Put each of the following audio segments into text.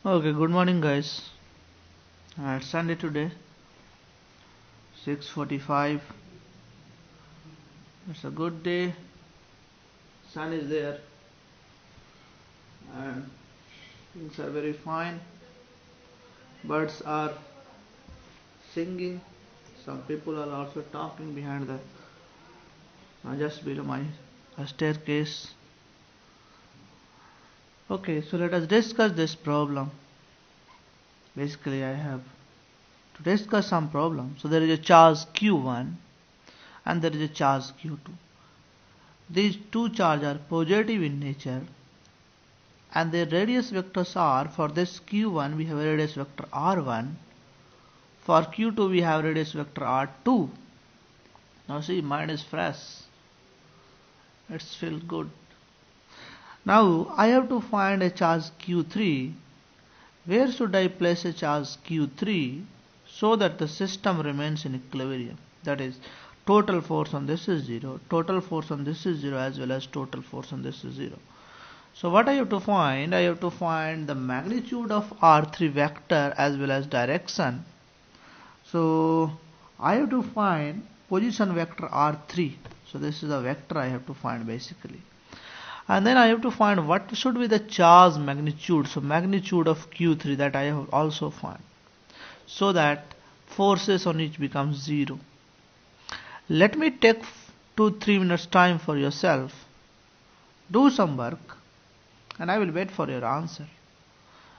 Okay, good morning guys. It's Sunday today, 6:45. It's a good day. Sun is there and things are very fine. Birds are singing. Some people are also talking behind the just below my staircase. Okay, so let us discuss this problem. Basically, I have to discuss some problem. So there is a charge Q1 and there is a charge Q2. These two charges are positive in nature and their radius vectors are, for this Q1 we have a radius vector R1, for Q2 we have radius vector R2. Now see, mind is fresh, it's feel good. Now I have to find a charge Q3. Where should I place a charge Q3 so that the system remains in equilibrium? That is, total force on this is 0, total force on this is 0, as well as total force on this is 0. So what I have to find? I have to find the magnitude of R3 vector as well as direction. So I have to find position vector R3. So this is the vector I have to find basically. And then I have to find what should be the charge magnitude. So magnitude of Q3, that I have also find, so that forces on each becomes 0. Let me take 2-3 minutes time for yourself. Do some work and I will wait for your answer.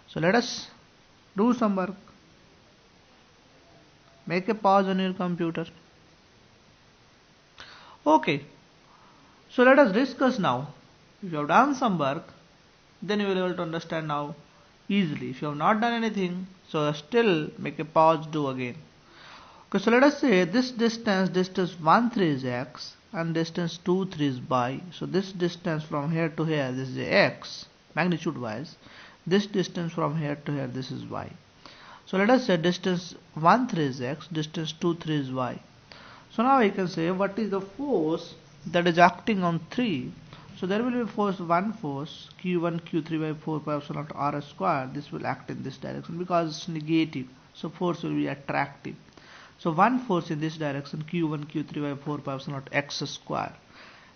So let us do some work. Make a pause on your computer. Okay, so let us discuss now. If you have done some work, then you will be able to understand now easily. If you have not done anything, so still make a pause, do again. Okay, so let us say this distance 1, 3 is x and distance 2, 3 is y. So this distance from here to here, this is x, magnitude wise. This distance from here to here, this is y. So let us say distance 1, 3 is x, distance 2, 3 is y. So now I can say what is the force that is acting on 3. So there will be one force Q1 Q3 by 4 pi epsilon naught R square. This will act in this direction because it's negative, so force will be attractive. So one force in this direction Q1 Q3 by 4 pi epsilon naught x square.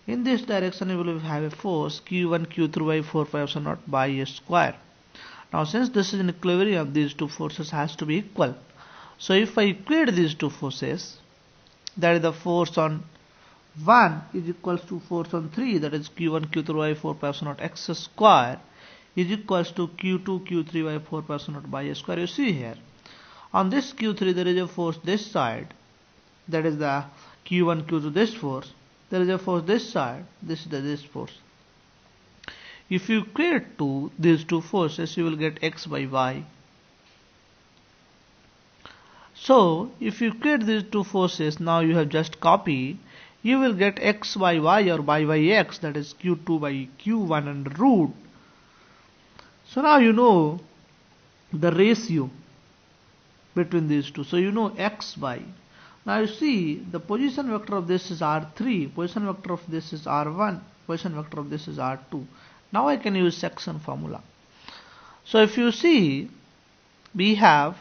In this direction you will have a force Q1 Q3 by 4 pi epsilon naught by a square. Now since this is in equilibrium, these two forces has to be equal. So if I equate these two forces, that is the force on 1 is equals to force on 3, that is Q1 Q3 by 4 pi epsilon naught x square is equals to Q2 Q3 by 4 pi epsilon naught by a square. You see here, on this Q3 there is a force this side, that is the Q1 Q2 this force. There is a force this side, this is this force. If you equate these two forces, you will get x by y. So if you equate these two forces, now you have just copy, you will get x by y or y by x, that is Q2 by Q1 under root. So now you know the ratio between these two. So you know x by. Now you see the position vector of this is R3, position vector of this is R1, position vector of this is R2. Now I can use section formula. So if you see, we have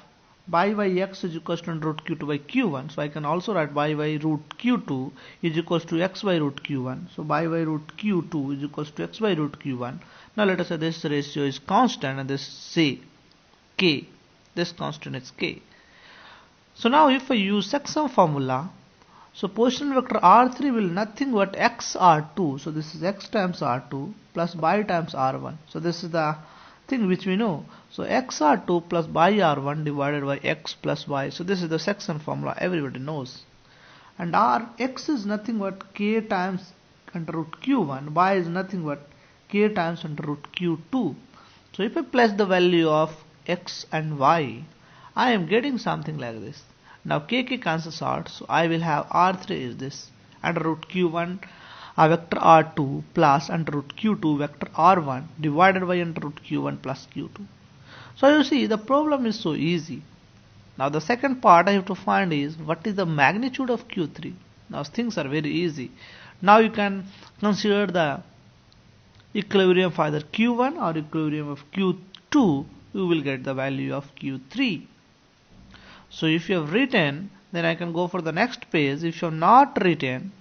y by x is equals to root q2 by q1. So I can also write y by root q2 is equals to x by root q1. So y by root q2 is equals to x by root q1. Now let us say this ratio is constant and this say k. This constant is k. So now if I use section formula, so position vector R3 will nothing but x R2. So this is x times R2 plus y times R1. So this is the thing which we know. So x R2 plus y R1 divided by x plus y. So this is the section formula everybody knows. And x is nothing but k times under root q1. Y is nothing but k times under root q2. So if I place the value of x and y, I am getting something like this. Now k cancels out, so I will have R3 is this under root q1 vector R2 plus under root q2 vector R1 divided by under root q1 plus q2. So you see the problem is so easy. Now the second part I have to find is what is the magnitude of q3. Now things are very easy. Now you can consider the equilibrium of either q1 or equilibrium of q2 you will get the value of Q3. So if you have written, then I can go for the next page. If you have not written,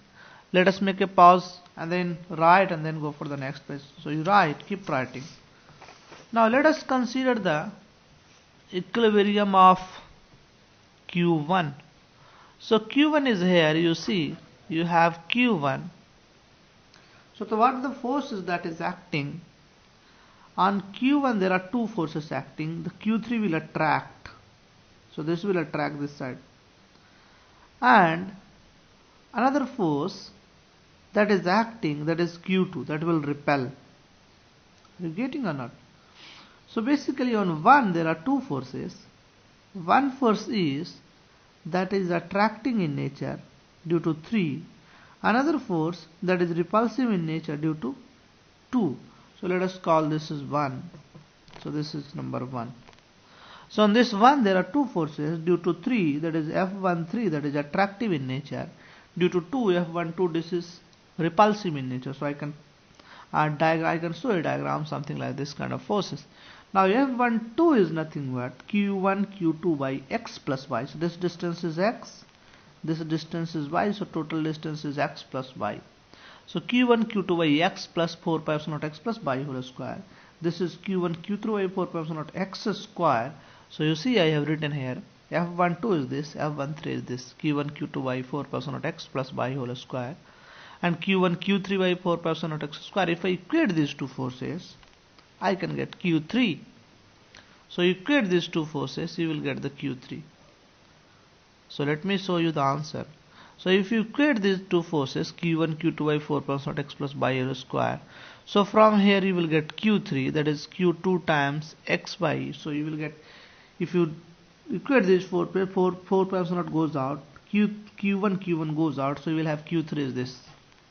let us make a pause and then write and then go for the next page. So you write, keep writing. Now let us consider the equilibrium of Q1. So Q1 is here, you see, you have Q1. So what are the forces that is acting? On Q1 there are two forces acting. The Q3 will attract. So this will attract this side. And another force that is acting, that is Q2, that will repel. Are you getting or not? So basically on 1 there are two forces. One force is that is attracting in nature due to 3. Another force that is repulsive in nature due to 2. So let us call this as 1. So this is number 1. So on this 1 there are two forces. Due to 3, that is F13, that is attractive in nature. Due to 2, F12, this is repulsive in nature. So I can show a diagram something like this kind of forces. Now F12 is nothing but Q1 Q2 by x plus y. So this distance is x, this distance is y, so total distance is x plus y. So Q1 Q2 by x plus 4 pi epsilon naught x plus y whole square. This is Q1 Q3 by 4 pi epsilon naught x square. So you see I have written here F12 is this, F13 is this, Q1 Q2 by 4 pi epsilon naught x plus y whole square, and Q1 Q3 by 4 pi epsilon naught x square. If I equate these two forces, I can get Q3. So you equate these two forces, you will get the Q3. So let me show you the answer. So if you equate these two forces, Q1 Q2 by 4 pi epsilon naught x plus y whole square, so from here you will get Q3, that is Q2 times xy. So you will get, if you equate these 4 pi epsilon naught goes out, Q1 goes out, so you will have Q3 is this.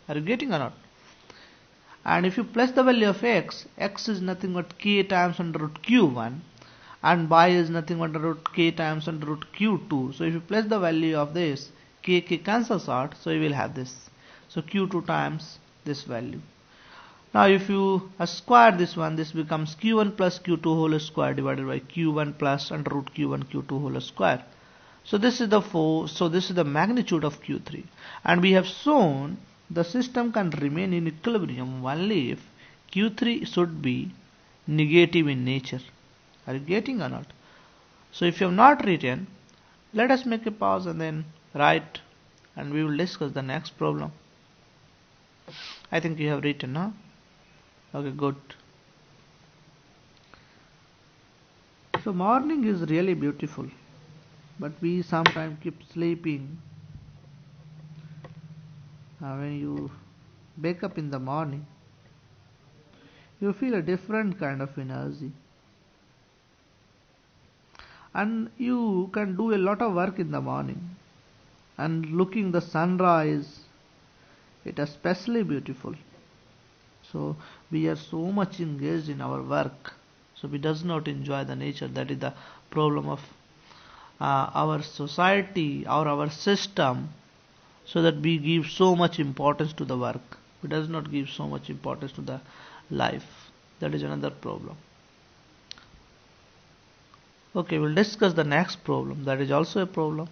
Are you getting or not? And if you place the value of x is nothing but k times under root Q1, and y is nothing but under root k times under root Q2. So if you place the value of this, k cancels out, so you will have this. So Q2 times this value. Now if you square this one, this becomes Q1 plus Q2 whole square divided by Q1 plus under root Q1 Q2 whole square. So this is the force, so this is the magnitude of Q3. And we have shown the system can remain in equilibrium only if Q3 should be negative in nature. Are you getting or not? So if you have not written, let us make a pause and then write, and we will discuss the next problem. I think you have written, huh? Okay, good. So morning is really beautiful, but we sometimes keep sleeping. When you wake up in the morning, you feel a different kind of energy, and you can do a lot of work in the morning, and looking the sunrise, it is especially beautiful. So we are so much engaged in our work, so we does not enjoy the nature. That is the problem of our society or our system, so that we give so much importance to the work. We does not give so much importance to the life. That is another problem. Okay, we'll discuss the next problem. That is also a problem.